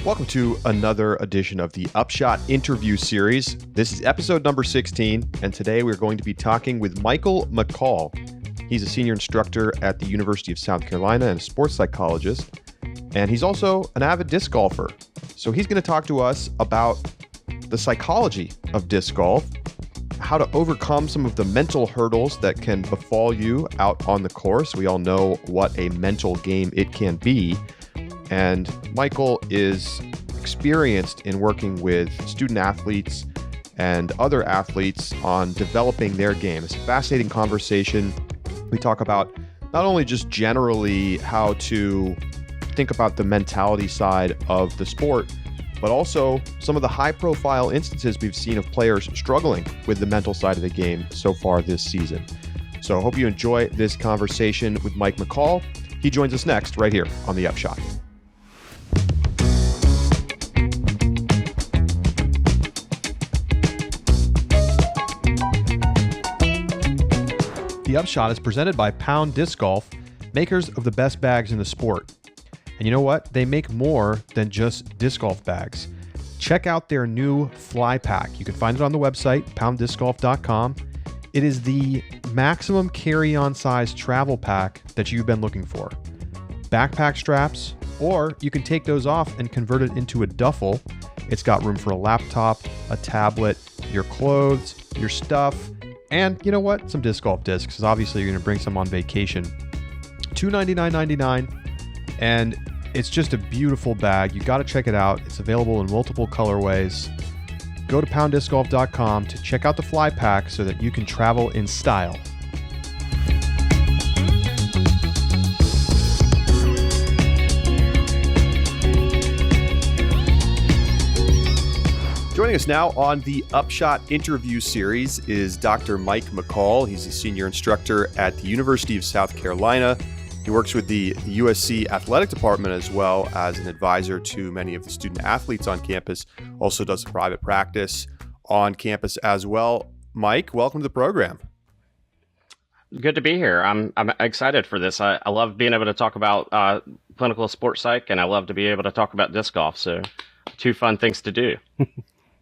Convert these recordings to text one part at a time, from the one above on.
Welcome to another edition of the Upshot Interview Series. This is episode number 16, and today we're going to be talking with Michael McCall. He's a senior instructor at the University of South Carolina and a sports psychologist, and he's also an avid disc golfer. So he's going to talk to us about the psychology of disc golf, how to overcome some of the mental hurdles that can befall you out on the course. We all know what a mental game it can be. And Michael is experienced in working with student athletes and other athletes on developing their game. It's a fascinating conversation. We talk about not only just generally how to think about the mentality side of the sport, but also some of the high-profile instances we've seen of players struggling with the mental side of the game so far this season. So I hope you enjoy this conversation with Mike McCall. He joins us next right here on The Upshot. The Upshot is presented by Pound Disc Golf, makers of the best bags in the sport. And you know what? They make more than just disc golf bags. Check out their new Fly Pack. You can find it on the website, pounddiscgolf.com. It is the maximum carry-on size travel pack that you've been looking for. Backpack straps, or you can take those off and convert it into a duffel. It's got room for a laptop, a tablet, your clothes, your stuff, and you know what? Some disc golf discs, because obviously you're going to bring some on vacation. $299.99, and it's just a beautiful bag. You got to check it out. It's available in multiple colorways. Go to pounddiscgolf.com to check out the Fly Pack so that you can travel in style. Joining us now on the Upshot Interview Series is Dr. Mike McCall. He's a senior instructor at the University of South Carolina. He works with the USC Athletic Department as well as an advisor to many of the student athletes on campus. Also does private practice on campus as well. Mike, welcome to the program. Good to be here. I'm excited for this. I love being able to talk about clinical sports psych, and I love to be able to talk about disc golf. So, two fun things to do.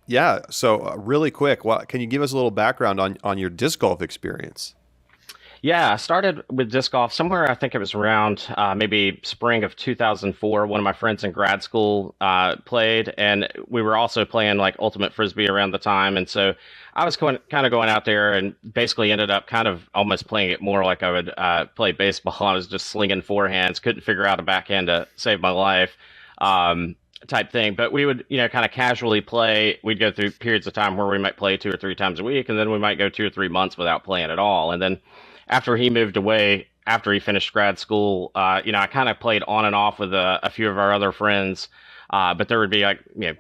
Yeah. So really quick, can you give us a little background on your disc golf experience? Yeah, I started with disc golf somewhere, I think it was around maybe spring of 2004. One of my friends in grad school played, and we were also playing like Ultimate Frisbee around the time. And so I was kind of going out there and basically ended up kind of almost playing it more like I would play baseball. I was just slinging forehands, couldn't figure out a backhand to save my life. Type thing, but we would, kind of casually play. We'd go through periods of time where we might play 2 or 3 times a week, and then we might go 2 or 3 months without playing at all. And then after he moved away, after he finished grad school, I kind of played on and off with a few of our other friends, but there would be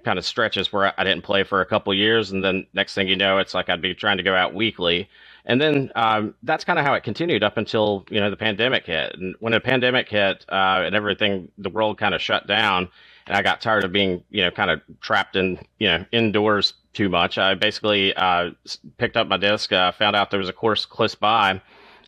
kind of stretches where I didn't play for a couple of years, and then next thing you know, it's like I'd be trying to go out weekly. And then that's kind of how it continued up until, the pandemic hit. And when the pandemic hit and everything, the world kind of shut down, and I got tired of being, kind of trapped in, indoors too much. I basically picked up my disc, found out there was a course close by,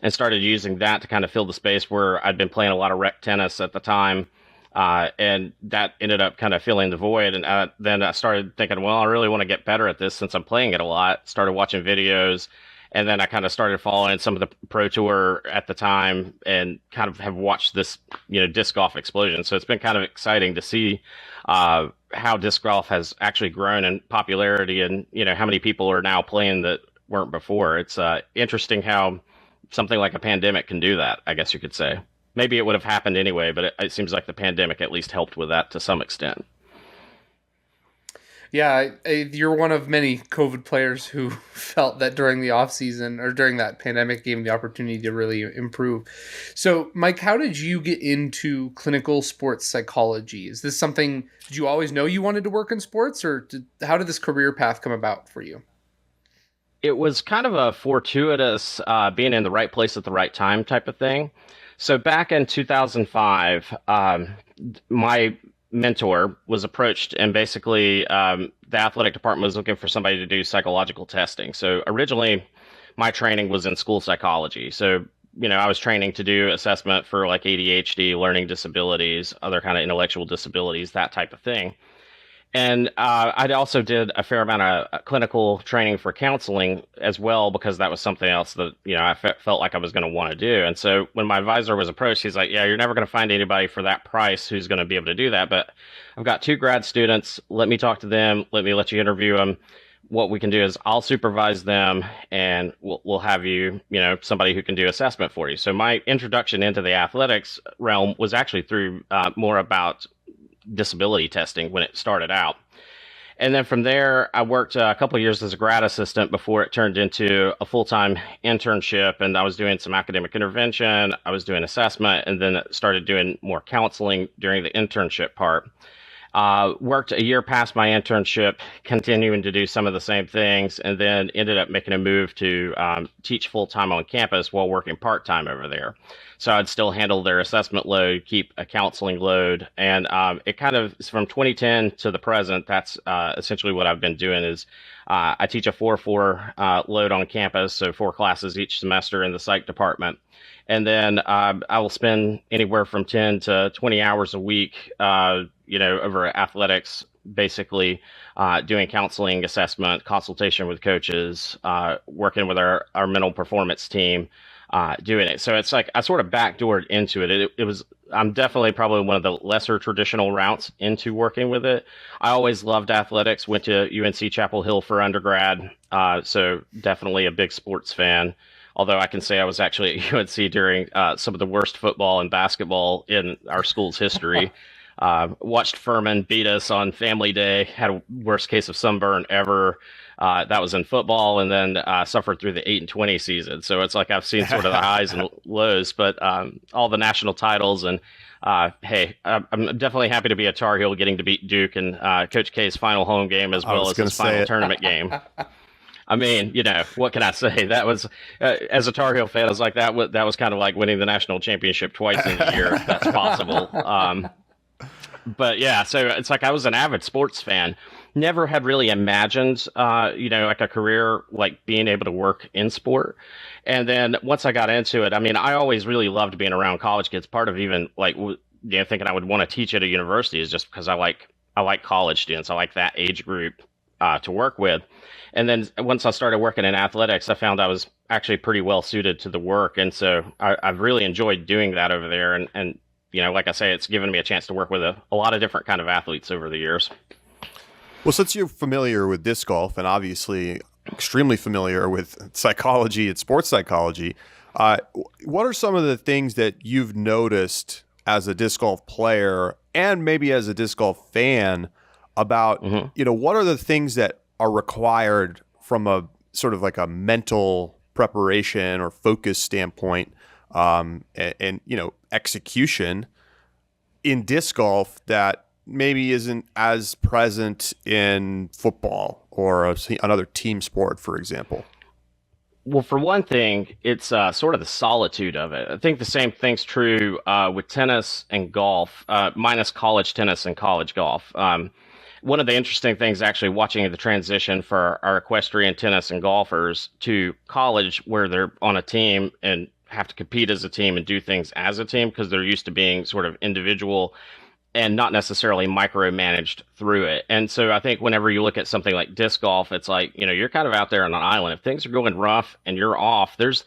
and started using that to kind of fill the space where I'd been playing a lot of rec tennis at the time. And that ended up kind of filling the void. And then I started thinking, well, I really want to get better at this since I'm playing it a lot. Started watching videos. And then I kind of started following some of the Pro Tour at the time and kind of have watched this, disc golf explosion. So it's been kind of exciting to see how disc golf has actually grown in popularity and, how many people are now playing that weren't before. It's interesting how something like a pandemic can do that, I guess you could say. Maybe it would have happened anyway, but it seems like the pandemic at least helped with that to some extent. Yeah, you're one of many COVID players who felt that during the off season or during that pandemic gave them the opportunity to really improve. So, Mike, how did you get into clinical sports psychology? Is this something, did you always know you wanted to work in sports, or how did this career path come about for you? It was kind of a fortuitous being in the right place at the right time type of thing. So back in 2005, my mentor was approached, and basically the athletic department was looking for somebody to do psychological testing. So originally my training was in school psychology. So, I was training to do assessment for like ADHD, learning disabilities, other kind of intellectual disabilities, that type of thing. And I also did a fair amount of clinical training for counseling as well, because that was something else that, I felt like I was going to want to do. And so when my advisor was approached, he's like, yeah, you're never going to find anybody for that price who's going to be able to do that. But I've got 2 grad students. Let me talk to them. Let you interview them. What we can do is I'll supervise them, and we'll have you, somebody who can do assessment for you. So my introduction into the athletics realm was actually through more about disability testing when it started out. And then from there, I worked a couple of years as a grad assistant before it turned into a full-time internship. And I was doing some academic intervention, I was doing assessment, and then started doing more counseling during the internship part. Worked a year past my internship, continuing to do some of the same things, and then ended up making a move to teach full-time on campus while working part-time over there. So I'd still handle their assessment load, keep a counseling load, and it kind of, from 2010 to the present, that's essentially what I've been doing is I teach a 4-4 load on campus, so 4 classes each semester in the psych department. And then I will spend anywhere from 10 to 20 hours a week, over athletics, basically doing counseling, assessment, consultation with coaches, working with our mental performance team, doing it. So it's like I sort of backdoored into it. I'm definitely probably one of the lesser traditional routes into working with it. I always loved athletics, went to UNC Chapel Hill for undergrad, so definitely a big sports fan. Although I can say I was actually at UNC during some of the worst football and basketball in our school's history. Watched Furman beat us on Family Day, had a worst case of sunburn ever. That was in football, and then suffered through the 8-20 season. So it's like I've seen sort of the highs and lows, but all the national titles. And hey, I'm definitely happy to be a Tar Heel, getting to beat Duke and Coach K's final home game as well as his final tournament game. I mean, what can I say? That was, as a Tar Heel fan, I was like, that was kind of like winning the national championship twice in a year, if that's possible. But yeah, so it's like I was an avid sports fan. Never had really imagined, like a career, like being able to work in sport. And then once I got into it, I mean, I always really loved being around college kids. Part of even like, thinking I would want to teach at a university is just because I like college students. I like that age group to work with. And then once I started working in athletics, I found I was actually pretty well suited to the work. And so I've really enjoyed doing that over there. And like I say, it's given me a chance to work with a lot of different kind of athletes over the years. Well, since you're familiar with disc golf and obviously extremely familiar with psychology and sports psychology, what are some of the things that you've noticed as a disc golf player and maybe as a disc golf fan about, what are the things that are required from a sort of like a mental preparation or focus standpoint, and execution in disc golf that maybe isn't as present in football or another team sport, for example? Well, for one thing, it's sort of the solitude of it. I think the same thing's true with tennis and golf, minus college tennis and college golf. One of the interesting things, actually, watching the transition for our equestrian tennis and golfers to college, where they're on a team and have to compete as a team and do things as a team because they're used to being sort of individual and not necessarily micromanaged through it. And so I think whenever you look at something like disc golf, it's like, you're kind of out there on an island. If things are going rough and you're off, there's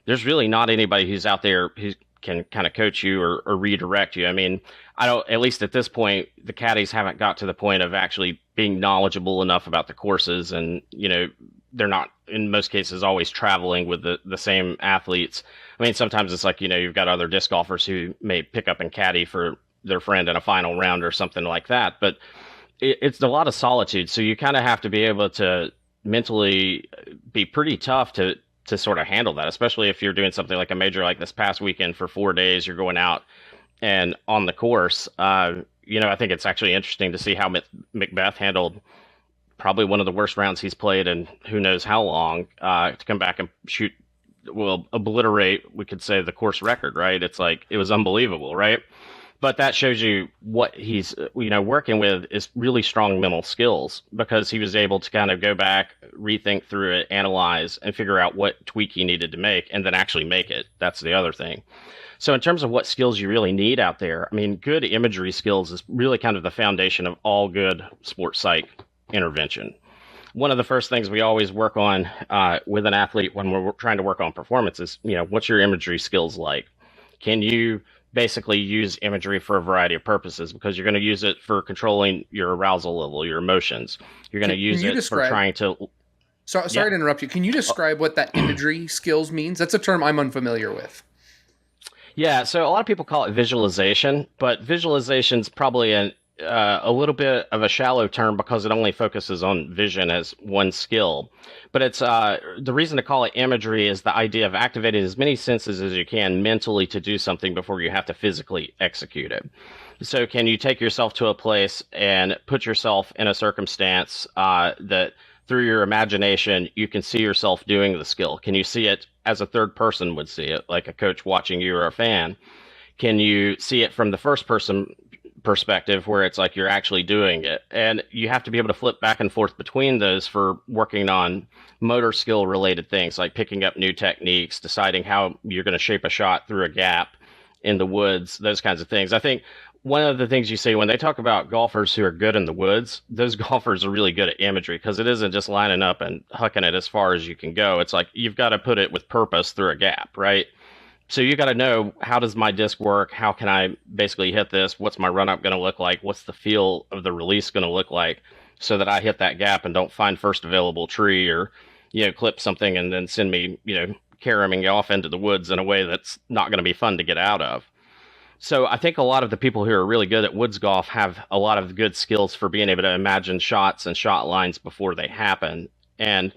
really not anybody who's out there who can kind of coach you or redirect you. I mean, at least at this point, the caddies haven't got to the point of actually being knowledgeable enough about the courses. And, they're not, in most cases, always traveling with the same athletes. I mean, sometimes it's like, you've got other disc golfers who may pick up and caddy for their friend in a final round or something like that. But it's a lot of solitude. So you kind of have to be able to mentally be pretty tough to sort of handle that, especially if you're doing something like a major like this past weekend for 4 days, you're going out and on the course. I think it's actually interesting to see how Macbeth handled probably one of the worst rounds he's played in who knows how long, to come back and obliterate, we could say, the course record, right? It's like, it was unbelievable, right? But that shows you what he's, working with is really strong mental skills, because he was able to kind of go back, rethink through it, analyze, and figure out what tweak he needed to make, and then actually make it. That's the other thing. So in terms of what skills you really need out there, I mean, good imagery skills is really kind of the foundation of all good sports psych intervention. One of the first things we always work on with an athlete when we're trying to work on performance is, what's your imagery skills like? Can you basically use imagery for a variety of purposes? Because you're going to use it for controlling your arousal level, your emotions. You're going to use it for trying to... Sorry to interrupt you. Can you describe what that imagery skills means? That's a term I'm unfamiliar with. Yeah, so a lot of people call it visualization, but visualization's probably a little bit of a shallow term because it only focuses on vision as one skill. But it's the reason to call it imagery is the idea of activating as many senses as you can mentally to do something before you have to physically execute it. So can you take yourself to a place and put yourself in a circumstance that through your imagination you can see yourself doing the skill? Can you see it as a third person would see it, like a coach watching you or a fan? Can you see it from the first person perspective where it's like you're actually doing it? And you have to be able to flip back and forth between those for working on motor skill related things like picking up new techniques, deciding how you're going to shape a shot through a gap in the woods, those kinds of things. I think one of the things you see when they talk about golfers who are good in the woods, those golfers are really good at imagery because it isn't just lining up and hucking it as far as you can go. It's like you've got to put it with purpose through a gap, right? So you got to know, how does my disc work? How can I basically hit this? What's my run up going to look like? What's the feel of the release going to look like so that I hit that gap and don't find first available tree or, clip something and then send me, carrying off into the woods in a way that's not going to be fun to get out of. So I think a lot of the people who are really good at woods golf have a lot of good skills for being able to imagine shots and shot lines before they happen. And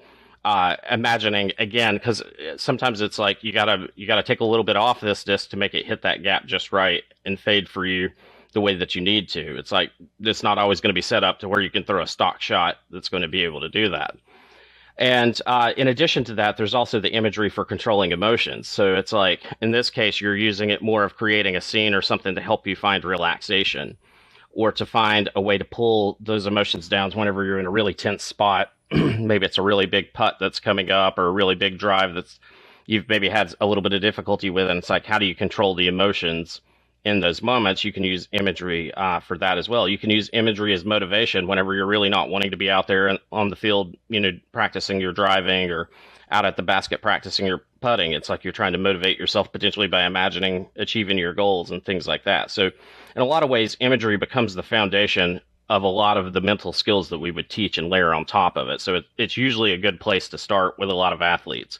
imagining again, because sometimes it's like you gotta take a little bit off this disc to make it hit that gap just right and fade for you the way that you need to. It's like it's not always going to be set up to where you can throw a stock shot that's going to be able to do that. And in addition to that, there's also the imagery for controlling emotions. So it's like, in this case, you're using it more of creating a scene or something to help you find relaxation or to find a way to pull those emotions down whenever you're in a really tense spot. Maybe it's a really big putt that's coming up or a really big drive that's you've maybe had a little bit of difficulty with. And it's like, how do you control the emotions in those moments? You can use imagery for that as well. You can use imagery as motivation whenever you're really not wanting to be out there and on the field, practicing your driving or out at the basket practicing your putting. It's like you're trying to motivate yourself potentially by imagining achieving your goals and things like that. So in a lot of ways, imagery becomes the foundation of a lot of the mental skills that we would teach and layer on top of it. So it's usually a good place to start with a lot of athletes.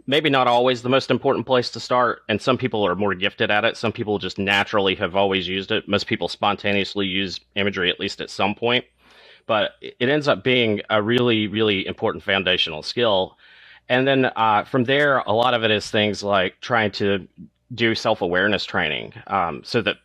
Maybe not always the most important place to start, and some people are more gifted at it. Some people just naturally have always used it. Most people spontaneously use imagery at least at some point, but it ends up being a really, really important foundational skill. And then from there, a lot of it is things like trying to do self-awareness training so that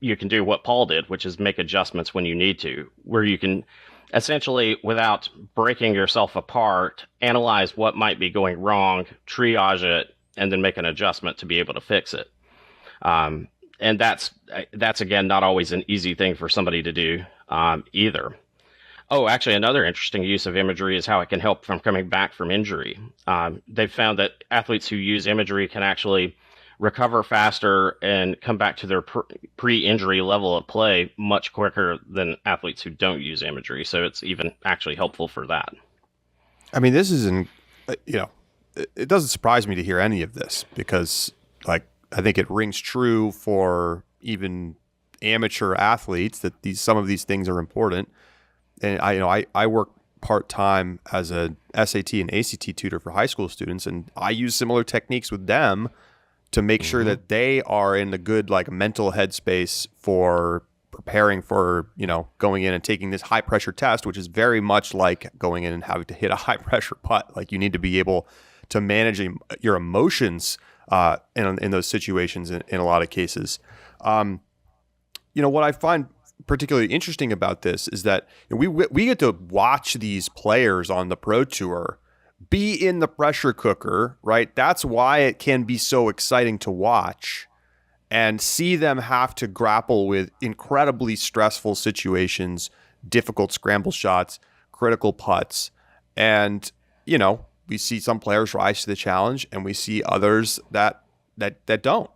you can do what Paul did, which is make adjustments when you need to, where you can essentially, without breaking yourself apart, analyze what might be going wrong, triage it, and then make an adjustment to be able to fix it. And that's again, not always an easy thing for somebody to do either. Oh, actually, another interesting use of imagery is how it can help from coming back from injury. They've found that athletes who use imagery can actually recover faster and come back to their pre-injury level of play much quicker than athletes who don't use imagery. So it's even actually helpful for that. I mean, this isn't, it doesn't surprise me to hear any of this because, I think it rings true for even amateur athletes that some of these things are important. And I work part-time as a SAT and ACT tutor for high school students, and I use similar techniques with them to make sure that they are in a good mental headspace for preparing for, going in and taking this high pressure test, which is very much like going in and having to hit a high pressure putt. You need to be able to manage your emotions in those situations in a lot of cases. What I find particularly interesting about this is that we get to watch these players on the pro tour be in the pressure cooker, right? That's why it can be so exciting to watch and see them have to grapple with incredibly stressful situations, difficult scramble shots, critical putts. And, we see some players rise to the challenge and we see others that don't.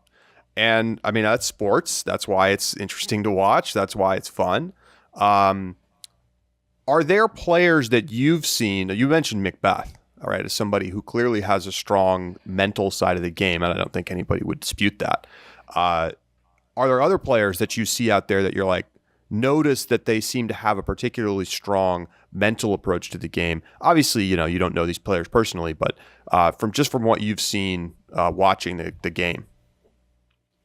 And I mean, that's sports. That's why it's interesting to watch. That's why it's fun. Are there players that you've seen? You mentioned Macbeth, all right, as somebody who clearly has a strong mental side of the game, and I don't think anybody would dispute that. Are there other players that you see out there that you're like, notice that they seem to have a particularly strong mental approach to the game? Obviously, you don't know these players personally, but from what you've seen watching the game.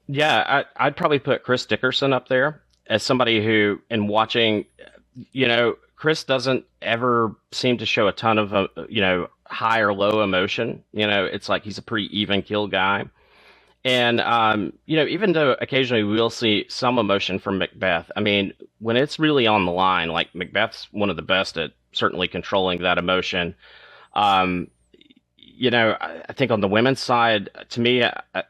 Yeah, I'd probably put Chris Dickerson up there as somebody who, in watching, Chris doesn't ever seem to show a ton of, high or low emotion. It's like he's a pretty even kill guy. And, even though occasionally we'll see some emotion from Macbeth, I mean, when it's really on the line, like Macbeth's one of the best at certainly controlling that emotion. I think on the women's side, to me,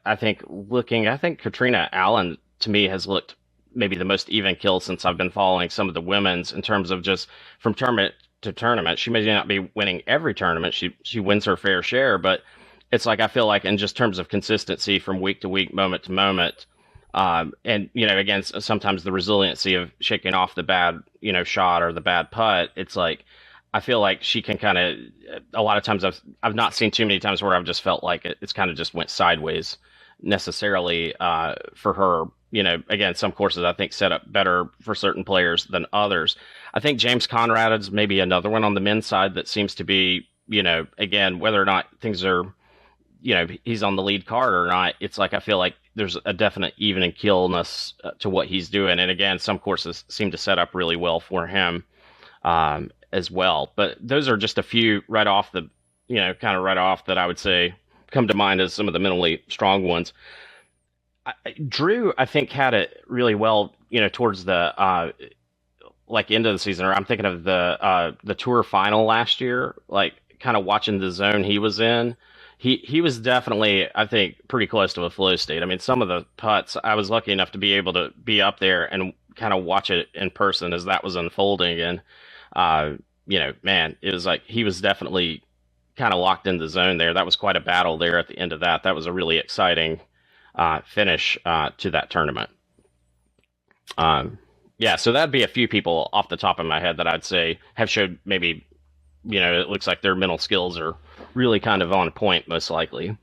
I think Katrina Allen, to me, has looked maybe the most even kill since I've been following some of the women's in terms of just from tournament to tournament. She may not be winning every tournament. She wins her fair share, but it's like I feel like in just terms of consistency from week to week, moment to moment, and again, sometimes the resiliency of shaking off the bad shot or the bad putt. It's like I feel like she can kind of. A lot of times I've not seen too many times where I've just felt like it's kind of just went sideways necessarily for her. Again, some courses I think set up better for certain players than others. I think James Conrad is maybe another one on the men's side that seems to be, again, whether or not things are, he's on the lead card or not, it's like I feel like there's a definite even and killness to what he's doing. And again, some courses seem to set up really well for him as well. But those are just a few right off that I would say come to mind as some of the mentally strong ones. Drew, I think, had it really well, towards the end of the season. Or I'm thinking of the tour final last year, like kind of watching the zone he was in. He was definitely, I think, pretty close to a flow state. I mean, some of the putts, I was lucky enough to be able to be up there and kind of watch it in person as that was unfolding. And, man, it was like he was definitely kind of locked in the zone there. That was quite a battle there at the end of that. That was a really exciting finish to that tournament. So that'd be a few people off the top of my head that I'd say have showed maybe, it looks like their mental skills are really kind of on point, most likely.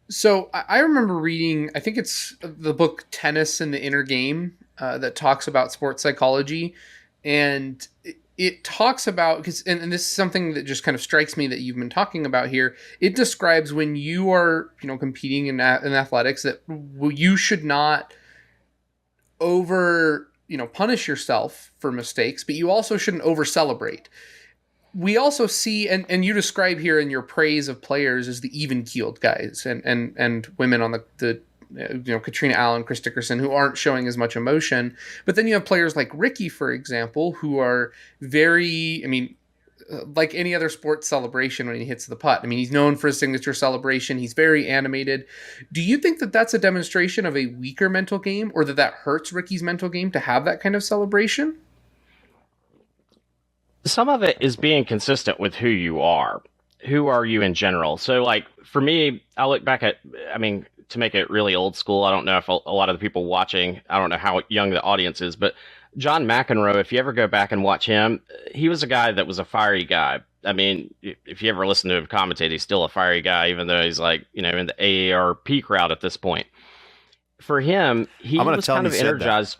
So I remember reading, I think it's the book Tennis and the Inner Game that talks about sports psychology. And it talks about, because, and this is something that just kind of strikes me that you've been talking about here. It describes when you are, competing in athletics, that you should not punish yourself for mistakes, but you also shouldn't over celebrate. We also see, and you describe here in your praise of players as the even-keeled guys and women on the Katrina Allen, Chris Dickerson, who aren't showing as much emotion. But then you have players like Ricky, for example, who are very, like any other sports celebration when he hits the putt. He's known for his signature celebration. He's very animated. Do you think that that's a demonstration of a weaker mental game, or that hurts Ricky's mental game to have that kind of celebration? Some of it is being consistent with who you are. Who are you in general? So, like, for me, I look back at, to make it really old school, I don't know if a lot of the people watching, I don't know how young the audience is, but John McEnroe, if you ever go back and watch him, he was a guy that was a fiery guy. If you ever listen to him commentate, he's still a fiery guy, even though he's like, in the AARP crowd at this point. For him, he was kind of energized.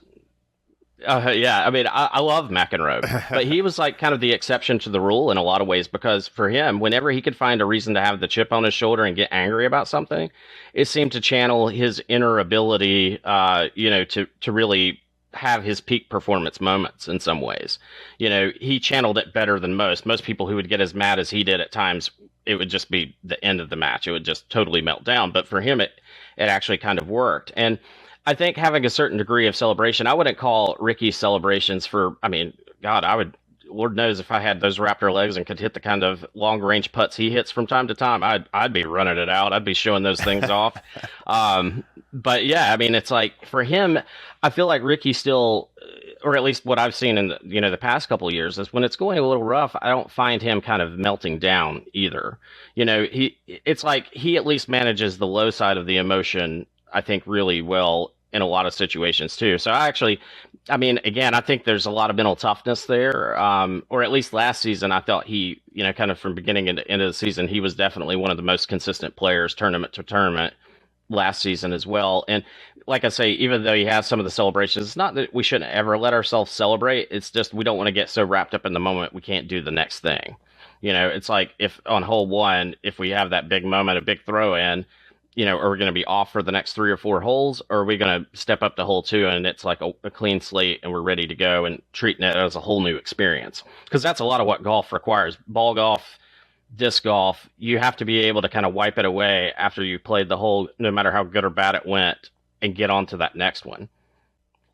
I love McEnroe, but he was like kind of the exception to the rule in a lot of ways, because for him, whenever he could find a reason to have the chip on his shoulder and get angry about something, it seemed to channel his inner ability, to really have his peak performance moments in some ways. He channeled it better than most. Most people who would get as mad as he did at times, it would just be the end of the match. It would just totally melt down. But for him, it actually kind of worked. And I think having a certain degree of celebration, I wouldn't call Ricky's celebrations Lord knows if I had those raptor legs and could hit the kind of long range putts he hits from time to time, I'd be running it out. I'd be showing those things off. But yeah, it's like for him, I feel like Ricky still or at least what I've seen in the past couple of years, is when it's going a little rough, I don't find him kind of melting down either. It's like he at least manages the low side of the emotion, I think, really well in a lot of situations too. So again, I think there's a lot of mental toughness there, or at least last season, I thought he, kind of from beginning to end of the season, he was definitely one of the most consistent players tournament to tournament last season as well. And like I say, even though he has some of the celebrations, it's not that we shouldn't ever let ourselves celebrate. It's just we don't want to get so wrapped up in the moment we can't do the next thing. It's like if on hole one, if we have that big moment, a big throw in, are we going to be off for the next 3 or 4 holes, or are we going to step up to hole 2 and it's like a clean slate and we're ready to go and treating it as a whole new experience? Because that's a lot of what golf requires. Ball golf, disc golf, you have to be able to kind of wipe it away after you played the hole, no matter how good or bad it went, and get on to that next one.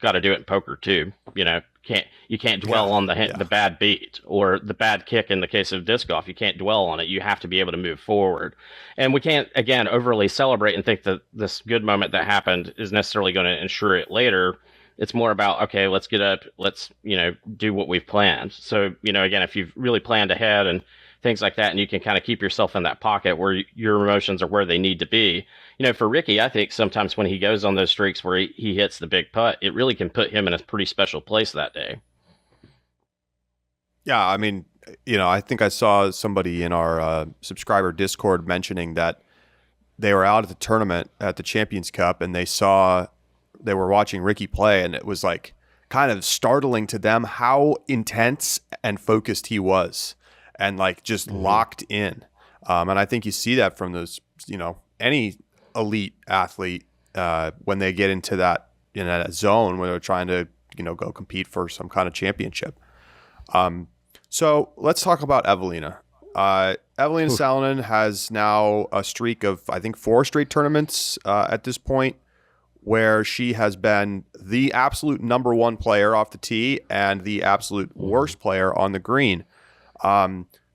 Got to do it in poker too. You can't dwell on the bad beat or the bad kick in the case of disc golf. You can't dwell on it. You have to be able to move forward. And we can't, again, overly celebrate and think that this good moment that happened is necessarily going to ensure it later. It's more about, okay, let's get up, let's, do what we've planned. So, again, if you've really planned ahead and things like that, and you can kind of keep yourself in that pocket where your emotions are where they need to be. For Ricky, I think sometimes when he goes on those streaks where he hits the big putt, it really can put him in a pretty special place that day. Yeah, I think I saw somebody in our subscriber Discord mentioning that they were out at the tournament at the Champions Cup and they were watching Ricky play, and it was like kind of startling to them how intense and focused he was and like just locked in. And I think you see that from those, any elite athlete when they get into that zone where they're trying to, go compete for some kind of championship. So let's talk about Eveliina. Eveliina Salonen has now a streak of, I think, 4 straight tournaments at this point, where she has been the absolute number 1 player off the tee and the absolute worst player on the green.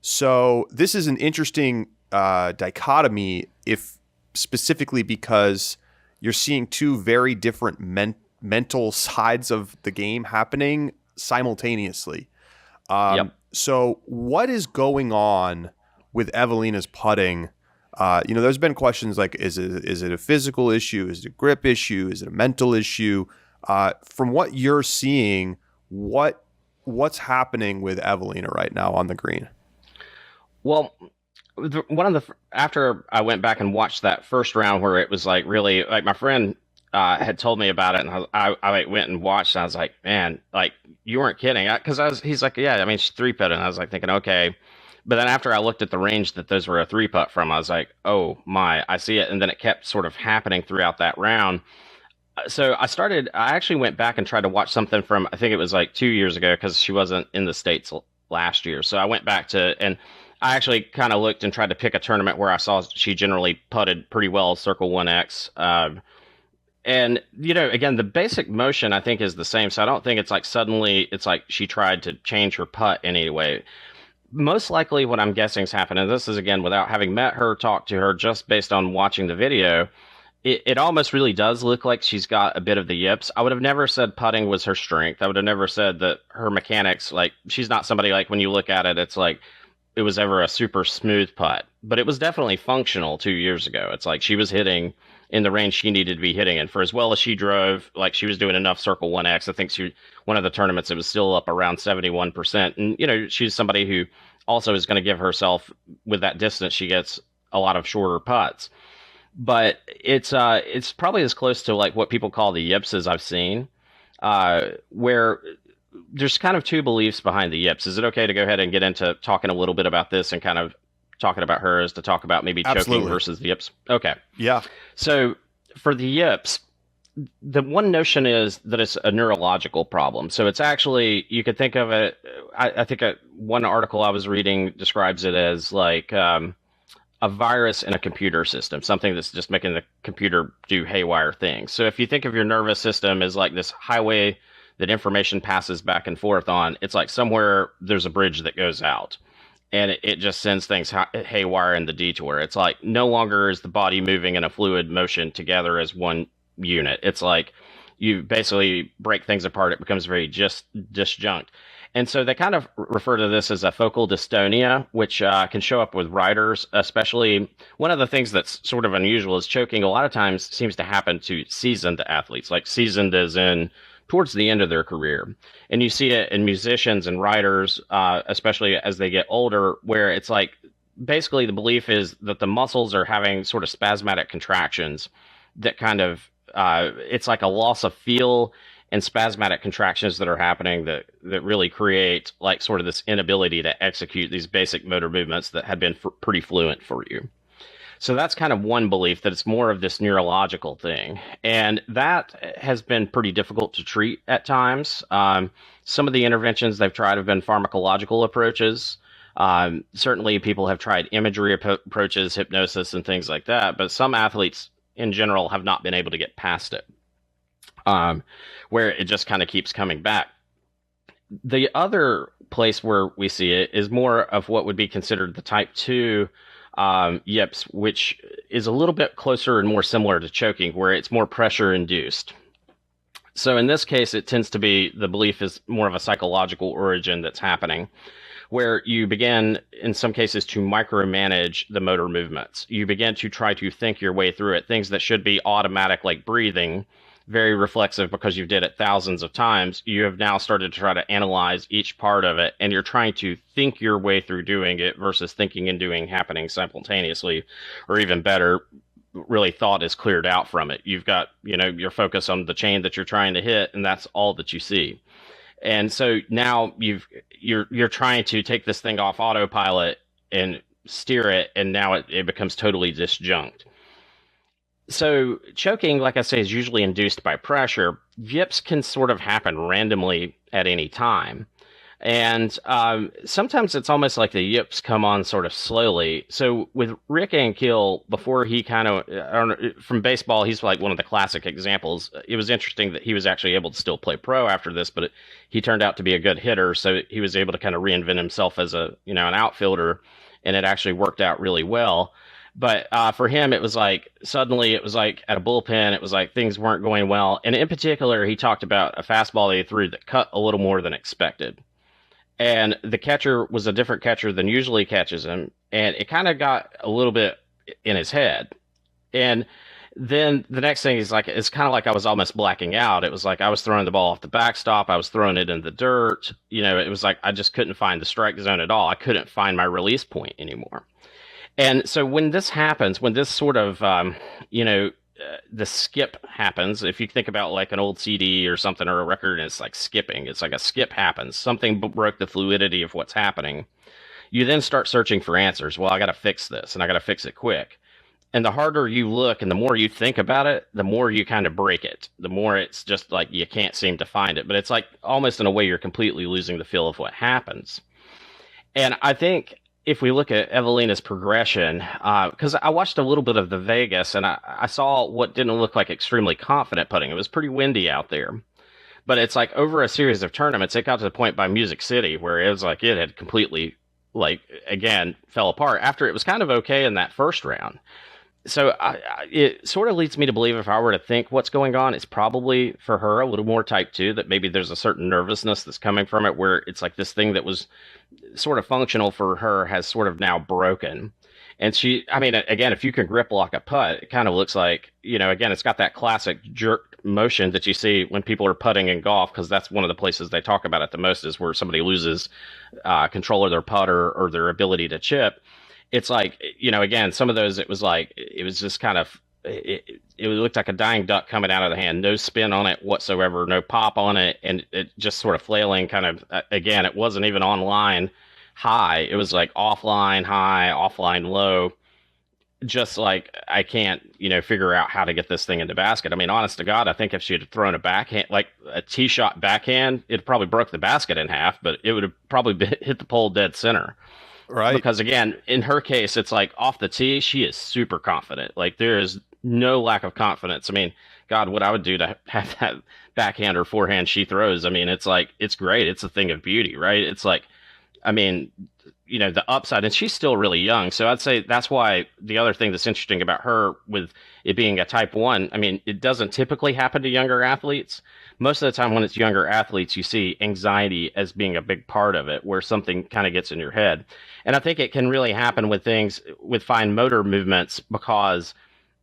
So this is an interesting dichotomy, if specifically because you're seeing 2 very different mental sides of the game happening simultaneously. So what is going on with Eveliina's putting? There's been questions like, is it a physical issue? Is it a grip issue? Is it a mental issue? From what you're seeing, what's happening with Eveliina right now on the green? Well, after I went back and watched that first round where it was like really, like my friend had told me about it, and I went and watched, and I was like, man, like you weren't kidding, because he's like, yeah, she's 3-putting, and I was like thinking, okay. But then after I looked at the range that those were a 3-putt from, I was like, oh my, I see it. And then it kept sort of happening throughout that round. So I actually went back and tried to watch something from, I think it was like 2 years ago, because she wasn't in the States last year. So I went back and I actually kind of looked and tried to pick a tournament where I saw she generally putted pretty well, Circle 1X. And, again, the basic motion, I think, is the same. So I don't think it's like suddenly it's like she tried to change her putt in any way. Most likely what I'm guessing is happening, and this is, again, without having met her, talked to her, just based on watching the video, it almost really does look like she's got a bit of the yips. I would have never said putting was her strength. I would have never said that her mechanics, like, she's not somebody like when you look at it, it's like it was ever a super smooth putt. But it was definitely functional 2 years ago. It's like she was hitting in the range she needed to be hitting in. For as well as she drove, like she was doing enough Circle 1X. I think one of the tournaments, it was still up around 71%. And, she's somebody who also is going to give herself, with that distance, she gets a lot of shorter putts. But it's probably as close to like what people call the yips as I've seen, where there's kind of 2 beliefs behind the yips. Is it okay to go ahead and get into talking a little bit about this and kind of talking about her as to talk about maybe choking versus the yips? Okay. Yeah. So for the yips, the one notion is that it's a neurological problem. So it's actually, you could think of it, I think one article I was reading describes it as like a virus in a computer system, something that's just making the computer do haywire things. So if you think of your nervous system as like this highway that information passes back and forth on, it's like somewhere there's a bridge that goes out. And it just sends things haywire in the detour. It's like no longer is the body moving in a fluid motion together as one unit. It's like, you basically break things apart. It becomes very just disjunct. And so they kind of refer to this as a focal dystonia, which can show up with riders, especially one of the things that's sort of unusual is choking a lot of times seems to happen to seasoned athletes, like seasoned as in towards the end of their career. And you see it in musicians and writers, especially as they get older, where it's like basically the belief is that the muscles are having sort of spasmodic contractions that kind of, it's like a loss of feel and spasmodic contractions that are happening that really create like sort of this inability to execute these basic motor movements that had been pretty fluent for you. So that's kind of one belief, that it's more of this neurological thing. And that has been pretty difficult to treat at times. Some of the interventions they've tried have been pharmacological approaches. Certainly people have tried imagery approaches, hypnosis, and things like that. But some athletes in general have not been able to get past it, where it just kind of keeps coming back. The other place where we see it is more of what would be considered the type 2 Yips, which is a little bit closer and more similar to choking, where it's more pressure induced. So in this case, it tends to be, the belief is more of a psychological origin that's happening, where you begin, in some cases, to micromanage the motor movements. You begin to try to think your way through it. Things that should be automatic, like breathing, very reflexive because you did it thousands of times, you have now started to try to analyze each part of it, and you're trying to think your way through doing it versus thinking and doing happening simultaneously, or even better, really thought is cleared out from it. You've got, your focus on the chain that you're trying to hit, and that's all that you see. And so now you're trying to take this thing off autopilot and steer it, and now it becomes totally disjunct. So choking, like I say, is usually induced by pressure. Yips can sort of happen randomly at any time. And sometimes it's almost like the yips come on sort of slowly. So with Rick Ankiel, before he kind of, from baseball, he's like one of the classic examples. It was interesting that he was actually able to still play pro after this, but he turned out to be a good hitter. So he was able to kind of reinvent himself as an outfielder, and it actually worked out really well. But for him, it was like suddenly it was like at a bullpen, it was like things weren't going well. And in particular, he talked about a fastball that he threw that cut a little more than expected. And the catcher was a different catcher than usually catches him. And it kind of got a little bit in his head. And then the next thing is like, it's kind of like I was almost blacking out. It was like I was throwing the ball off the backstop. I was throwing it in the dirt. It was like I just couldn't find the strike zone at all. I couldn't find my release point anymore. And so when this happens, when this sort of, the skip happens, if you think about like an old CD or something or a record and it's like skipping, it's like a skip happens. Something broke the fluidity of what's happening. You then start searching for answers. Well, I got to fix this and I got to fix it quick. And the harder you look and the more you think about it, the more you kind of break it. The more it's just like you can't seem to find it. But it's like almost in a way you're completely losing the feel of what happens. And I think if we look at Eveliina's progression, because I watched a little bit of the Vegas and I saw what didn't look like extremely confident putting. It was pretty windy out there. But it's like over a series of tournaments, it got to the point by Music City where it was like it had completely, again, fell apart after it was kind of okay in that first round. So it sort of leads me to believe if I were to think what's going on, it's probably for her a little more type 2, that maybe there's a certain nervousness that's coming from it where it's like this thing that was sort of functional for her has sort of now broken. And again, if you can grip lock a putt, it kind of looks like, again, it's got that classic jerk motion that you see when people are putting in golf, because that's one of the places they talk about it the most is where somebody loses control of their putter or their ability to chip. It's like, again, some of those, it was just kind of, it looked like a dying duck coming out of the hand. No spin on it whatsoever, no pop on it, and it just sort of flailing kind of, again, it wasn't even online high. It was like offline high, offline low. Just like, I can't, figure out how to get this thing into basket. I mean, honest to God, I think if she had thrown a backhand, like a tee shot backhand, it probably broke the basket in half, but it would have probably hit the pole dead center. Right. Because again, in her case, it's like off the tee, she is super confident. Like there is no lack of confidence. I mean, God, what I would do to have that backhand or forehand she throws. I mean, it's like, it's great. It's a thing of beauty, right? It's like, I mean, the upside, and she's still really young. So I'd say that's why the other thing that's interesting about her with it being a type 1, I mean, it doesn't typically happen to younger athletes. Most of the time when it's younger athletes, you see anxiety as being a big part of it, where something kind of gets in your head. And I think it can really happen with things with fine motor movements, because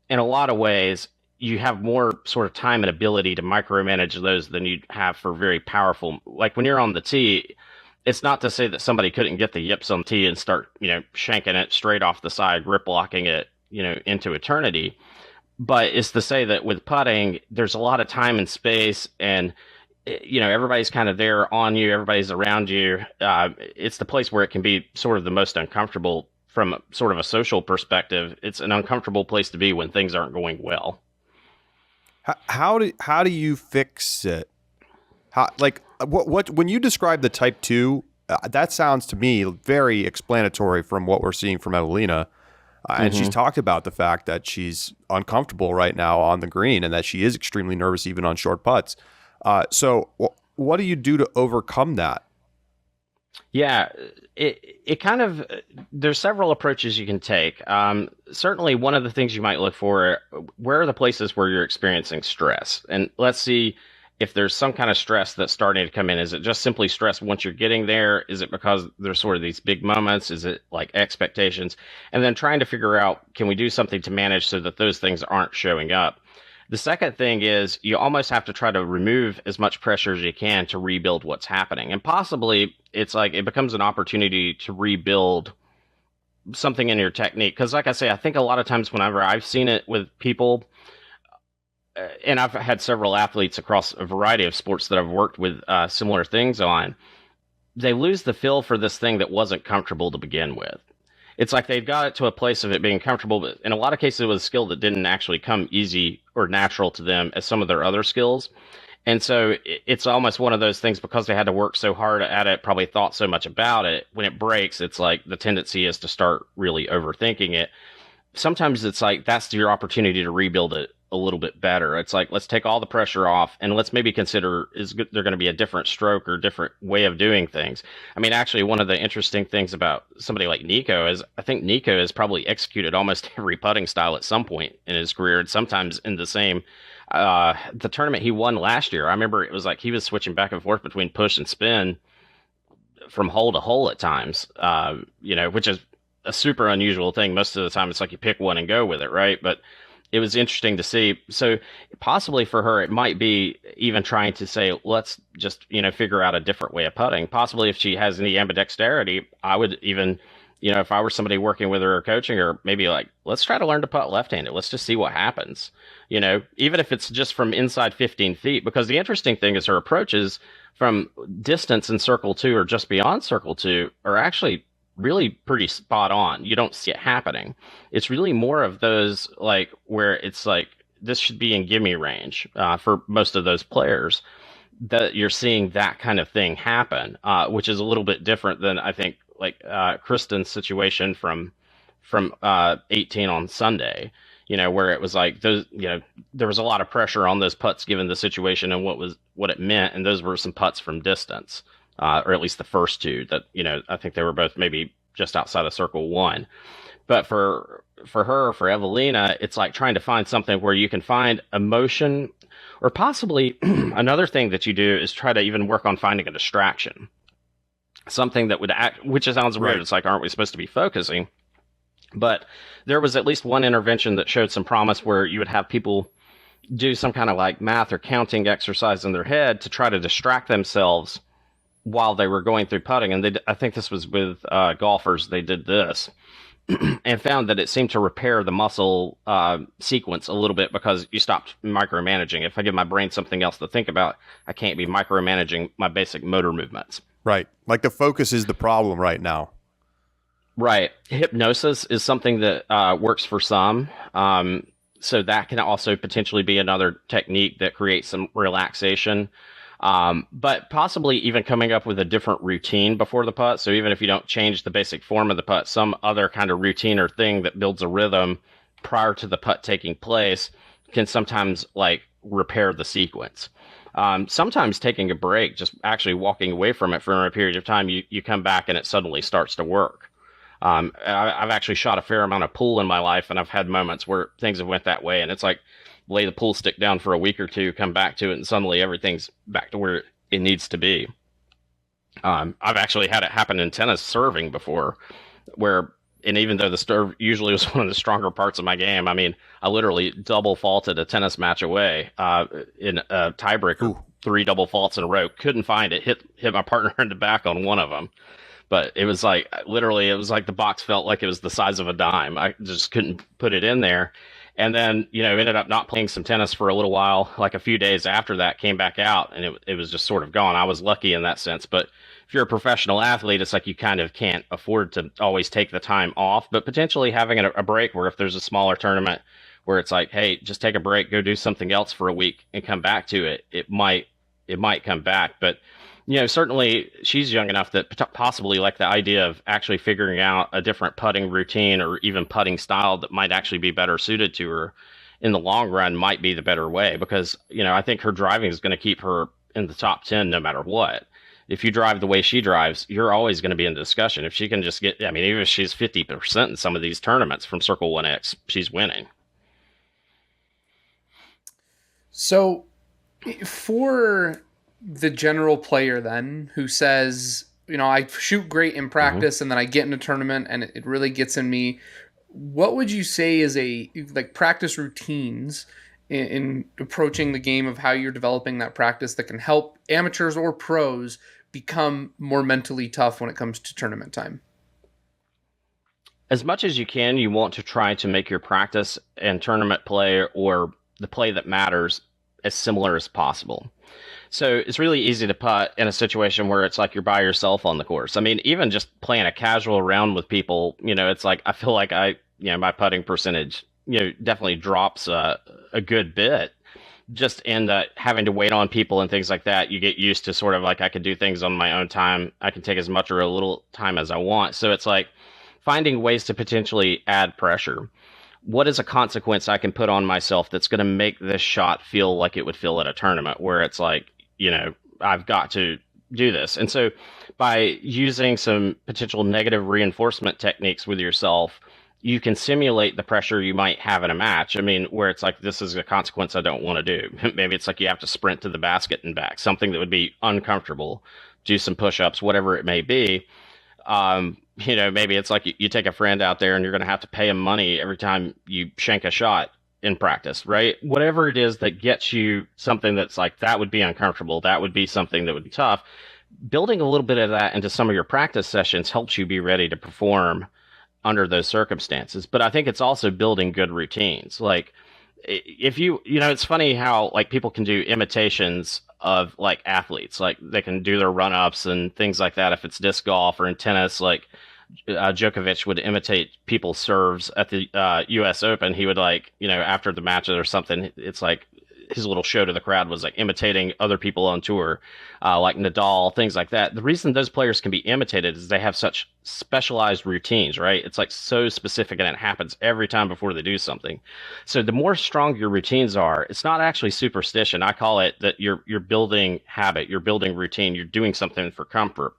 in a lot of ways, you have more sort of time and ability to micromanage those than you have for very powerful, like when you're on the tee. It's not to say that somebody couldn't get the yips on tee and start, shanking it straight off the side, grip locking it, into eternity. But it's to say that with putting, there's a lot of time and space, and, everybody's kind of there on you, everybody's around you. It's the place where it can be sort of the most uncomfortable from sort of a social perspective. It's an uncomfortable place to be when things aren't going well. How do you fix it? What when you describe the type 2, that sounds to me very explanatory from what we're seeing from Eveliina. And she's talked about the fact that she's uncomfortable right now on the green and that she is extremely nervous even on short putts. So what do you do to overcome that? Yeah, it kind of, there's several approaches you can take. Certainly one of the things you might look for, where are the places where you're experiencing stress? And let's see if there's some kind of stress that's starting to come in. Is it just simply stress once you're getting there? Is it because there's sort of these big moments? Is it like expectations? And then trying to figure out, can we do something to manage so that those things aren't showing up? The second thing is you almost have to try to remove as much pressure as you can to rebuild what's happening. And possibly it's like it becomes an opportunity to rebuild something in your technique. Because like I say, I think a lot of times whenever I've seen it with people, and I've had several athletes across a variety of sports that I've worked with similar things on, they lose the feel for this thing that wasn't comfortable to begin with. It's like they've got it to a place of it being comfortable, but in a lot of cases it was a skill that didn't actually come easy or natural to them as some of their other skills. And so it's almost one of those things, because they had to work so hard at it, probably thought so much about it. When it breaks, it's like the tendency is to start really overthinking it. Sometimes it's like that's your opportunity to rebuild it a little bit better. It's like, let's take all the pressure off and let's maybe consider, is there going to be a different stroke or different way of doing things? I mean, actually, one of the interesting things about somebody like Nico is I think Nico has probably executed almost every putting style at some point in his career, and sometimes in the same. The tournament he won last year, I remember it was like he was switching back and forth between push and spin from hole to hole at times, which is a super unusual thing. Most of the time it's like you pick one and go with it, right? But it was interesting to see. So possibly for her, it might be even trying to say, let's just, figure out a different way of putting. Possibly if she has any ambidexterity, I would even, if I were somebody working with her or coaching her, maybe like, let's try to learn to putt left-handed. Let's just see what happens. Even if it's just from inside 15 feet, because the interesting thing is her approaches from distance in circle 2 or just beyond circle 2 are actually really pretty spot on. You don't see it happening. It's really more of those like where it's like this should be in gimme range for most of those players, that you're seeing that kind of thing happen, which is a little bit different than I think like Kristen's situation from 18 on Sunday, where it was like those, there was a lot of pressure on those putts given the situation and what it meant, and those were some putts from distance. Or at least the first two that, I think they were both maybe just outside of circle 1. But for Eveliina, it's like trying to find something where you can find emotion, or possibly another thing that you do is try to even work on finding a distraction. Something that would act, which sounds weird. Right. It's like, aren't we supposed to be focusing? But there was at least one intervention that showed some promise where you would have people do some kind of like math or counting exercise in their head to try to distract themselves while they were going through putting. And I think this was with golfers. They did this and found that it seemed to repair the muscle sequence a little bit, because you stopped micromanaging. If I give my brain something else to think about, I can't be micromanaging my basic motor movements. Right. Like the focus is the problem right now. Right. Hypnosis is something that works for some. So that can also potentially be another technique that creates some relaxation. But possibly even coming up with a different routine before the putt. So even if you don't change the basic form of the putt, some other kind of routine or thing that builds a rhythm prior to the putt taking place can sometimes like repair the sequence. Sometimes taking a break, just actually walking away from it for a period of time, you come back and it suddenly starts to work. I've actually shot a fair amount of pool in my life, and I've had moments where things have went that way, and it's like lay the pool stick down for a week or two, come back to it, and suddenly everything's back to where it needs to be. I've actually had it happen in tennis serving before, and even though the serve usually was one of the stronger parts of my game, I mean, I literally double faulted a tennis match away in a tiebreaker. Ooh. 3 double faults in a row. Couldn't find it. Hit my partner in the back on one of them. But it was like, literally, it was like the box felt like it was the size of a dime. I just couldn't put it in there. And then, ended up not playing some tennis for a little while. Like a few days after that, came back out, and it was just sort of gone. I was lucky in that sense. But if you're a professional athlete, it's like you kind of can't afford to always take the time off. But potentially having a break where if there's a smaller tournament where it's like, hey, just take a break, go do something else for a week and come back to it, it might come back. But certainly she's young enough that possibly like the idea of actually figuring out a different putting routine or even putting style that might actually be better suited to her in the long run might be the better way, because, I think her driving is going to keep her in the top 10 no matter what. If you drive the way she drives, you're always going to be in discussion. If she can just get, even if she's 50% in some of these tournaments from Circle 1X, she's winning. So for the general player then who says, I shoot great in practice and then I get in a tournament and it really gets in me, what would you say is practice routines in approaching the game of how you're developing that practice that can help amateurs or pros become more mentally tough when it comes to tournament time? As much as you can, you want to try to make your practice and tournament play, or the play that matters, as similar as possible. So it's really easy to putt in a situation where it's like you're by yourself on the course. I mean, even just playing a casual round with people, it's like I feel like my putting percentage, definitely drops a good bit. Just in having to wait on people and things like that, you get used to sort of like I can do things on my own time. I can take as much or a little time as I want. So it's like finding ways to potentially add pressure. What is a consequence I can put on myself that's going to make this shot feel like it would feel at a tournament where it's like, I've got to do this. And so by using some potential negative reinforcement techniques with yourself, you can simulate the pressure you might have in a match. I mean, where it's like, this is a consequence I don't want to do. Maybe it's like you have to sprint to the basket and back, something that would be uncomfortable, do some push-ups, whatever it may be. Maybe it's like you take a friend out there and you're going to have to pay him money every time you shank a shot in practice, right? Whatever it is that gets you something that's like, that would be uncomfortable, that would be something that would be tough. Building a little bit of that into some of your practice sessions helps you be ready to perform under those circumstances. But I think it's also building good routines. Like if it's funny how like people can do imitations of like athletes, like they can do their run-ups and things like that. If it's disc golf or in tennis, like Djokovic would imitate people's serves at the US Open. He would after the matches or something, it's like his little show to the crowd was like imitating other people on tour, like Nadal, things like that. The reason those players can be imitated is they have such specialized routines, right? It's like so specific and it happens every time before they do something. So the more strong your routines are, it's not actually superstition. I call it that you're building habit, you're building routine, you're doing something for comfort.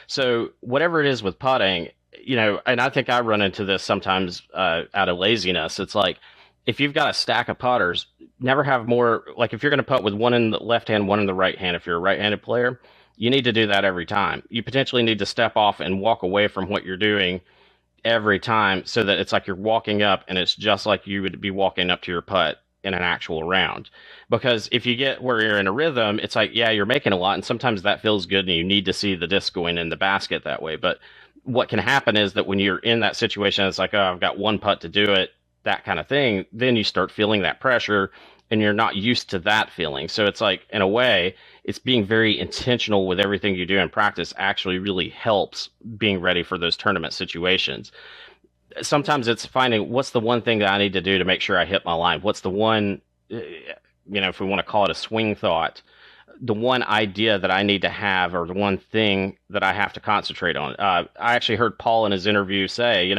So whatever it is with putting, and I think I run into this sometimes out of laziness. It's like, if you've got a stack of putters, never have more, like if you're going to putt with one in the left hand, one in the right hand, if you're a right-handed player, you need to do that every time. You potentially need to step off and walk away from what you're doing every time so that it's like you're walking up and it's just like you would be walking up to your putt in an actual round. Because if you get where you're in a rhythm, it's like, yeah, you're making a lot, and sometimes that feels good and you need to see the disc going in the basket that way. But what can happen is that when you're in that situation, it's like, oh, I've got one putt to do it, that kind of thing, then you start feeling that pressure and you're not used to that feeling. So it's like, in a way, it's being very intentional with everything you do in practice actually really helps being ready for those tournament situations. Sometimes it's finding what's the one thing that I need to do to make sure I hit my line. What's the one, if we want to call it a swing thought, the one idea that I need to have, or the one thing that I have to concentrate on. I actually heard Paul in his interview say,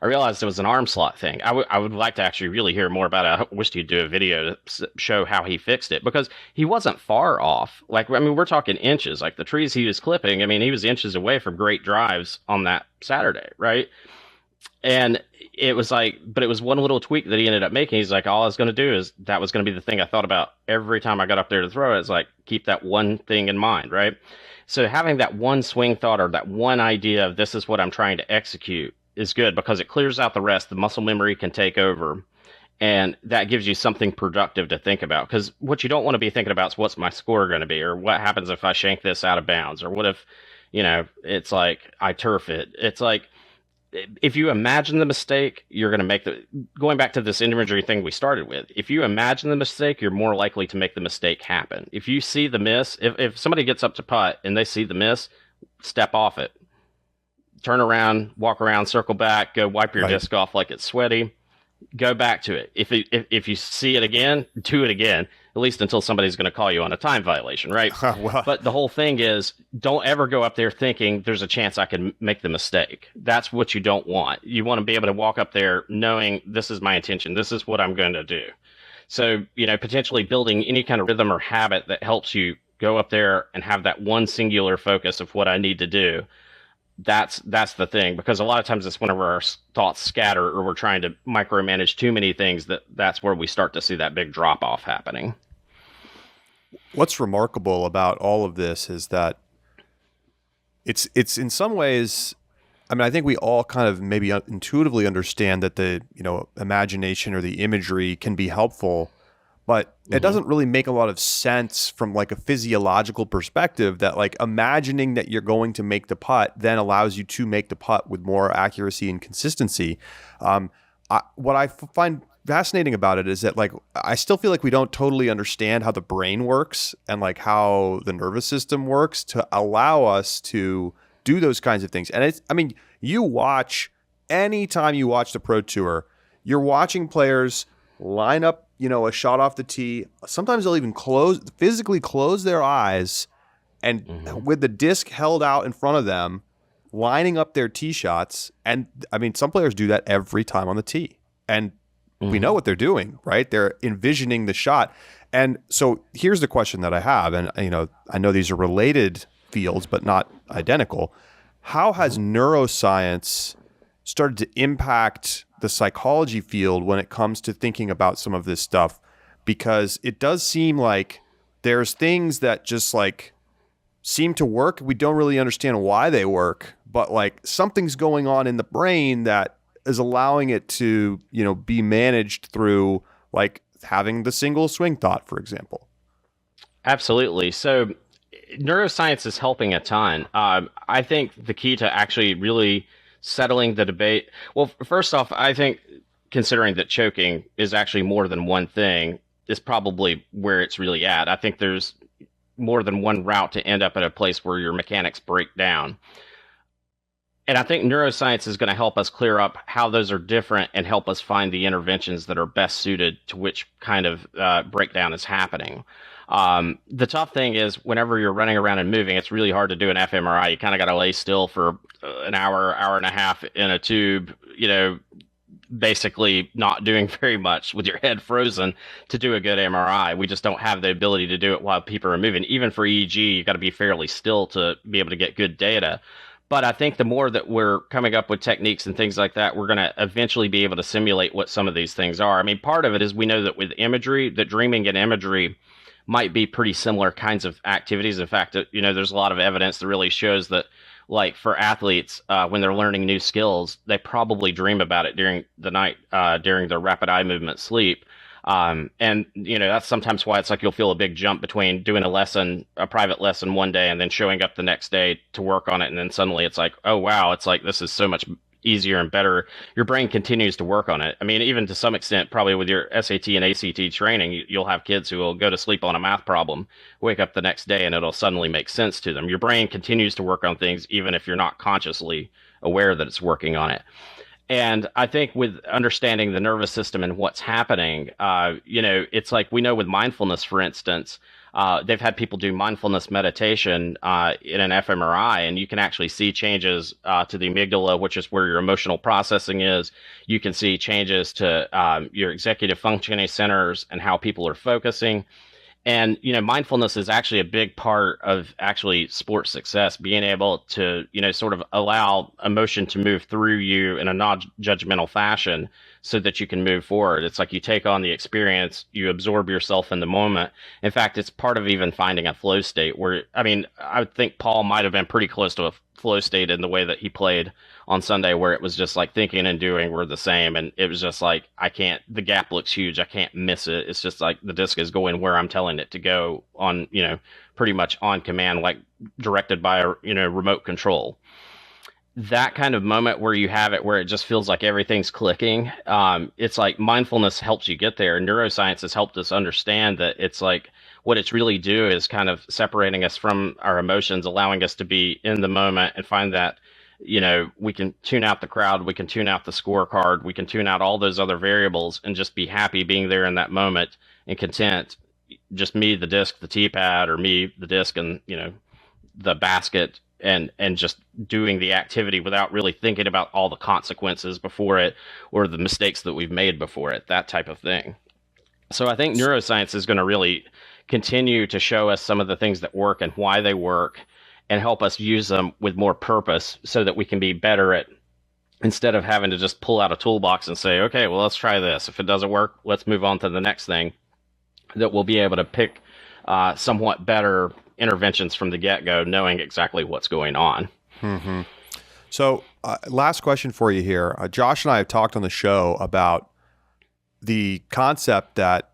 I realized it was an arm slot thing. I would like to actually really hear more about it. I wish he'd do a video to show how he fixed it, because he wasn't far off. Like, I mean, we're talking inches. Like the trees he was clipping, I mean, he was inches away from great drives on that Saturday, right? And it was like, but it was one little tweak that he ended up making. He's like, all I was going to do is, that was going to be the thing I thought about every time I got up there to throw it. It's like, keep that one thing in mind, right? So having that one swing thought, or that one idea of this is what I'm trying to execute, is good, because it clears out the rest. The muscle memory can take over, and that gives you something productive to think about. Because what you don't want to be thinking about is what's my score going to be, or what happens if I shank this out of bounds, or what if, it's like I turf it. It's like, if you imagine the mistake, you're going to make going back to this imagery thing we started with, if you imagine the mistake, you're more likely to make the mistake happen. If you see the miss, if somebody gets up to putt and they see the miss, step off it. Turn around, walk around, circle back, go wipe your disc off like it's sweaty. Go back to it. If you see it again, do it again, at least until somebody's going to call you on a time violation, right? Well, but the whole thing is, don't ever go up there thinking there's a chance I can make the mistake. That's what you don't want. You want to be able to walk up there knowing this is my intention. This is what I'm going to do. So, potentially building any kind of rhythm or habit that helps you go up there and have that one singular focus of what I need to do. That's the thing, because a lot of times it's whenever our thoughts scatter, or we're trying to micromanage too many things, that's where we start to see that big drop off happening. What's remarkable about all of this is that it's in some ways, I mean, I think we all kind of maybe intuitively understand that the, imagination or the imagery can be helpful, but it doesn't really make a lot of sense from like a physiological perspective that like imagining that you're going to make the putt then allows you to make the putt with more accuracy and consistency. What I find fascinating about it is that like I still feel like we don't totally understand how the brain works and like how the nervous system works to allow us to do those kinds of things. And anytime you watch the Pro Tour, you're watching players line up, a shot off the tee. Sometimes they'll even physically close their eyes, and with the disc held out in front of them, lining up their tee shots. And I mean, some players do that every time on the tee, and we know what they're doing, right? They're envisioning the shot. And so here's the question that I have, and I know these are related fields, but not identical. How has neuroscience started to impact the psychology field when it comes to thinking about some of this stuff? Because it does seem like there's things that just like seem to work. We don't really understand why they work, but like something's going on in the brain that is allowing it to, be managed through like having the single swing thought, for example. Absolutely. So neuroscience is helping a ton. I think the key to actually really settling the debate. Well, first off, I think considering that choking is actually more than one thing is probably where it's really at. I think there's more than one route to end up at a place where your mechanics break down. And I think neuroscience is going to help us clear up how those are different and help us find the interventions that are best suited to which kind of breakdown is happening. The tough thing is whenever you're running around and moving, it's really hard to do an fMRI. You kind of got to lay still for an hour and a half in a tube, basically not doing very much with your head frozen to do a good MRI. We just don't have the ability to do it while people are moving. Even for EEG, you got to be fairly still to be able to get good data. But I think the more that we're coming up with techniques and things like that, we're going to eventually be able to simulate what some of these things are. I mean, part of it is we know that with imagery, that dreaming and imagery might be pretty similar kinds of activities. In fact, there's a lot of evidence that really shows that, like for athletes, when they're learning new skills, they probably dream about it during the night, during their rapid eye movement sleep. And that's sometimes why it's like you'll feel a big jump between doing a private lesson one day and then showing up the next day to work on it. And then suddenly it's like, oh, wow, it's like this is so much easier and better. Your brain continues to work on it. I mean, even to some extent, probably with your SAT and ACT training, you'll have kids who will go to sleep on a math problem, wake up the next day, and it'll suddenly make sense to them. Your brain continues to work on things, even if you're not consciously aware that it's working on it. And I think with understanding the nervous system and what's happening, it's like we know with mindfulness, for instance, they've had people do mindfulness meditation in an fMRI, and you can actually see changes to the amygdala, which is where your emotional processing is. You can see changes to your executive functioning centers and how people are focusing. And, mindfulness is actually a big part of actually sports success, being able to, sort of allow emotion to move through you in a non-judgmental fashion so that you can move forward. It's like you take on the experience, you absorb yourself in the moment. In fact, it's part of even finding a flow state where, I think Paul might have been pretty close to a flow state in the way that he played on Sunday, where it was just like thinking and doing were the same. And it was just like, the gap looks huge. I can't miss it. It's just like the disc is going where I'm telling it to go on, pretty much on command, like directed by a, remote control. That kind of moment where you have it, where it just feels like everything's clicking. It's like mindfulness helps you get there. Neuroscience has helped us understand that it's like, what it's really do is kind of separating us from our emotions, allowing us to be in the moment and find that, we can tune out the crowd, we can tune out the scorecard, we can tune out all those other variables and just be happy being there in that moment and content. Just me, the disc, the tee pad, or me, the disc, and, the basket, and just doing the activity without really thinking about all the consequences before it or the mistakes that we've made before it, that type of thing. So I think neuroscience is going to really continue to show us some of the things that work and why they work, and help us use them with more purpose so that we can be better at, instead of having to just pull out a toolbox and say, okay, well, let's try this. If it doesn't work, let's move on to the next thing, that we'll be able to pick somewhat better interventions from the get-go, knowing exactly what's going on. Mm-hmm. So last question for you here. Josh and I have talked on the show about the concept that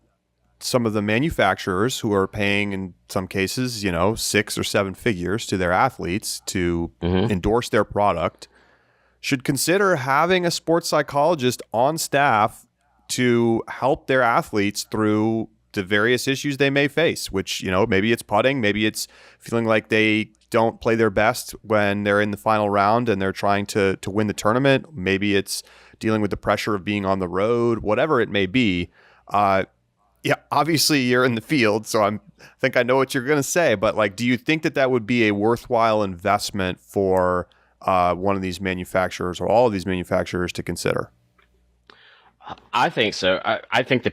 some of the manufacturers who are paying, in some cases, 6 or 7 figures to their athletes to endorse their product should consider having a sports psychologist on staff to help their athletes through the various issues they may face, which, maybe it's putting, maybe it's feeling like they don't play their best when they're in the final round and they're trying to win the tournament. Maybe it's dealing with the pressure of being on the road, whatever it may be. Yeah, obviously you're in the field, so I think I know what you're going to say, but do you think that would be a worthwhile investment for one of these manufacturers or all of these manufacturers to consider? I think so. I think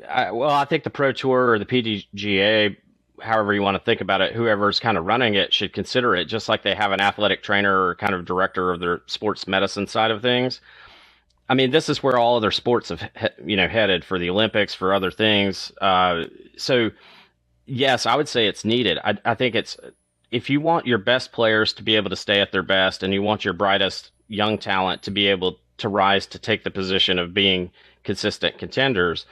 I think the Pro Tour or the PDGA, however you want to think about it, whoever's kind of running it should consider it, just like they have an athletic trainer or kind of director of their sports medicine side of things. This is where all other sports have, headed for the Olympics, for other things. So, yes, I would say it's needed. I think if you want your best players to be able to stay at their best, and you want your brightest young talent to be able to rise to take the position of being consistent contenders,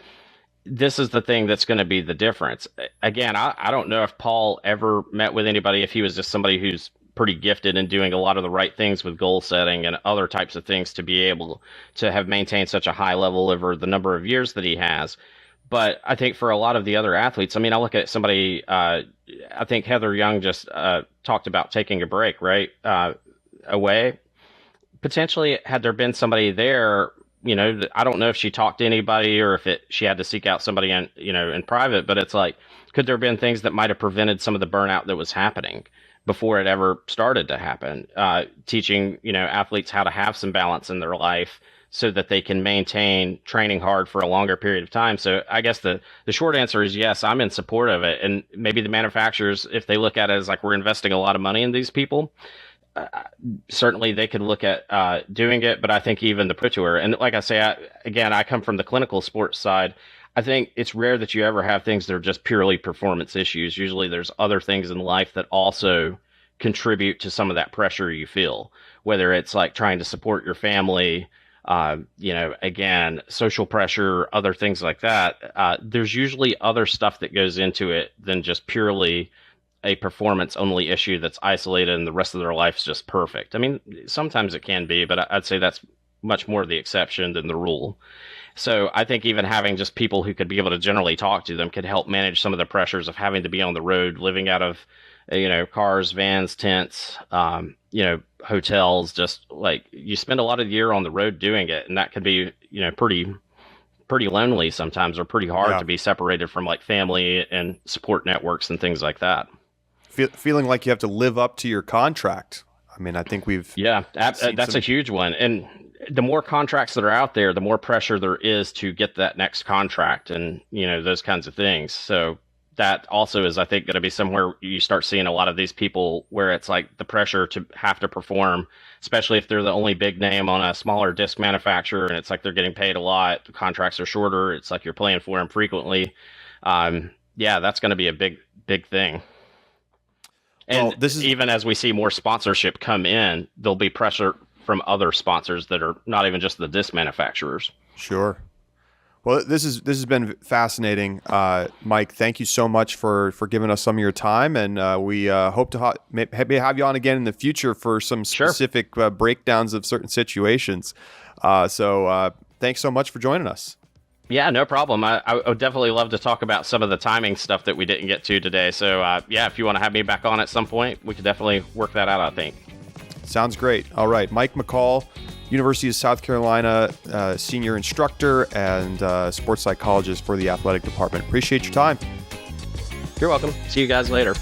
this is the thing that's going to be the difference. Again, I don't know if Paul ever met with anybody, if he was just somebody who's pretty gifted in doing a lot of the right things with goal setting and other types of things to be able to have maintained such a high level over the number of years that he has. But I think for a lot of the other athletes, I look at somebody, I think Heather Young just talked about taking a break, right? Away. Potentially, had there been somebody there, I don't know if she talked to anybody or if she had to seek out somebody in private, but it's like, could there have been things that might have prevented some of the burnout that was happening before it ever started to happen? Teaching, athletes how to have some balance in their life so that they can maintain training hard for a longer period of time. So I guess the short answer is yes, I'm in support of it. And maybe the manufacturers, if they look at it as like, we're investing a lot of money in these people, certainly they could look at doing it. But I think even the Pro Tour, and like I say, I come from the clinical sports side. I think it's rare that you ever have things that are just purely performance issues. Usually there's other things in life that also contribute to some of that pressure you feel, whether it's like trying to support your family, again, social pressure, other things like that. There's usually other stuff that goes into it than just purely a performance only issue that's isolated and the rest of their life is just perfect. Sometimes it can be, but I'd say that's much more the exception than the rule. So I think even having just people who could be able to generally talk to them could help manage some of the pressures of having to be on the road, living out of, cars, vans, tents, hotels. Just like you spend a lot of the year on the road doing it, and that could be, pretty pretty lonely sometimes, or pretty hard to be separated from like family and support networks and things like that. Feeling like you have to live up to your contract. I mean, I think that's a huge one. And the more contracts that are out there, the more pressure there is to get that next contract and, those kinds of things. So that also is, I think, going to be somewhere you start seeing a lot of these people where it's like the pressure to have to perform, especially if they're the only big name on a smaller disc manufacturer, and it's like they're getting paid a lot. The contracts are shorter. It's like you're playing for them frequently. That's going to be a big thing. And even as we see more sponsorship come in, there'll be pressure from other sponsors that are not even just the disc manufacturers. Sure. Well, this has been fascinating, Mike. Thank you so much for giving us some of your time, and we hope to maybe have you on again in the future for some specific breakdowns of certain situations. So thanks so much for joining us. Yeah, no problem. I would definitely love to talk about some of the timing stuff that we didn't get to today. So if you want to have me back on at some point, we could definitely work that out, I think. Sounds great. All right. Mike McCall, University of South Carolina senior instructor and sports psychologist for the athletic department. Appreciate your time. You're welcome. See you guys later.